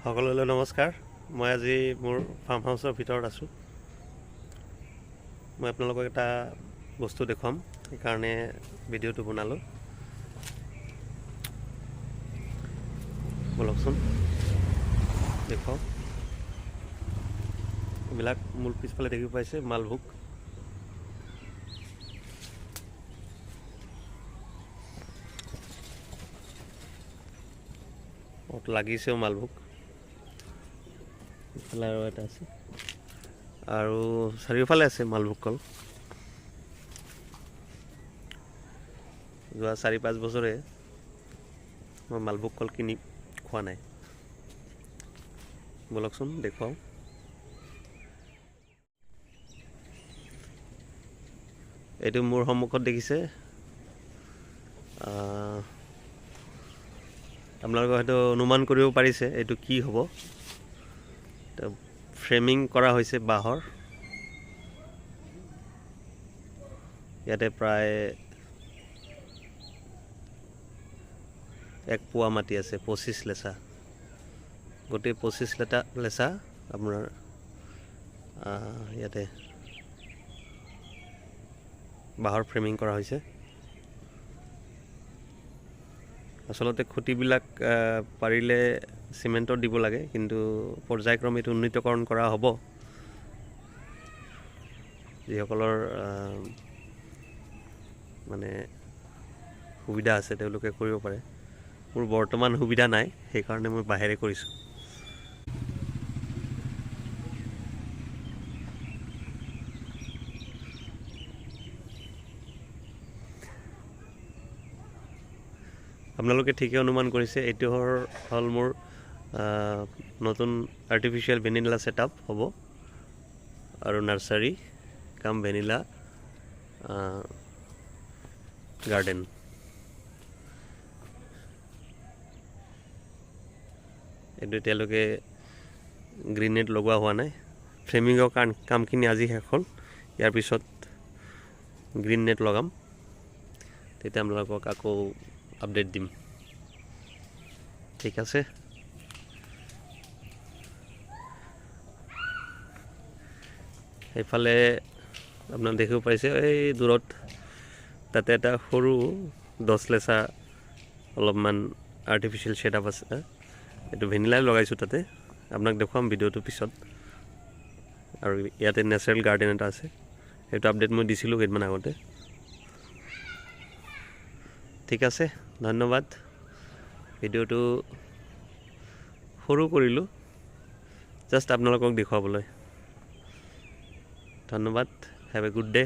সকলোলৈ নমস্কাৰ। মই আজি মোৰ ফাৰ্ম হাউচৰ ভিতৰত আছোঁ। মই আপোনালোকক এটা বস্তু দেখুৱাম, সেইকাৰণে ভিডিঅ'টো বনালোঁ। বলকচোন দেখুৱাওঁ। এইবিলাক মূল পিছফালে দেখিব পাইছে মালভোগ। লাগিছেও মালভোগ। ইফালে আৰু এটা আছে, আৰু চাৰিওফালে আছে মালভোগ কল। যোৱা 4-5 বছৰে মই মালভোগ কল কিনি খোৱা নাই। বলকচোন দেখুৱাওঁ। এইটো মোৰ সন্মুখত দেখিছে। আপোনালোকে হয়তো অনুমান কৰিব পাৰিছে এইটো কি হ'ব। ফ্ৰেমিং কৰা হৈছে বাঁহৰ। ইয়াতে প্ৰায় 1 পোৱা মাটি আছে, 25 লেচা। গোটেই 25 লেচা আপোনাৰ ইয়াতে বাঁহৰ ফ্ৰেমিং কৰা হৈছে। আচলতে খুঁটিবিলাক পাৰিলে চিমেণ্টৰ দিব লাগে, কিন্তু পৰ্যায়ক্ৰমে এইটো উন্নীতকৰণ কৰা হ'ব। যিসকলৰ মানে সুবিধা আছে তেওঁলোকে কৰিব পাৰে। মোৰ বৰ্তমান সুবিধা নাই, সেইকাৰণে মই বাহিৰে কৰিছোঁ। আপোনালোকে ঠিকে অনুমান কৰিছে, এইটো হ'ল মোৰ নতুন আৰ্টিফিচিয়েল ভেনিলা ছেটআপ হ'ব, আৰু নাৰ্চাৰী কাম ভেনিলা গাৰ্ডেন। এইটো এতিয়ালৈকে গ্ৰীণ নেট লগোৱা হোৱা নাই। ফ্ৰেমিঙৰ কামখিনি আজি শেষ হ'ল। ইয়াৰ পিছত গ্ৰীণ নেট লগাম, তেতিয়া আপোনালোকক আকৌ আপডেট দিম। ঠিক আছে। সেইফালে আপোনাক দেখিব পাইছে, এই দূৰত তাতে এটা সৰু 10 লেচা অলপমান আৰ্টিফিচিয়েল ছেটআপ আছে। এইটো ভেনিলাই লগাইছোঁ তাতে। আপোনাক দেখুৱাম ভিডিঅ'টো পিছত। আৰু ইয়াতে নেচাৰেল গাৰ্ডেন এটা আছে, সেইটো আপডেট মই দিছিলোঁ কেইদিনমান আগতে। ঠিক আছে, ধন্যবাদ। ভিডিঅ'টো সৰু কৰিলোঁ জাষ্ট আপোনালোকক দেখুৱাবলৈ। ধন্যবাদ। Have a good day.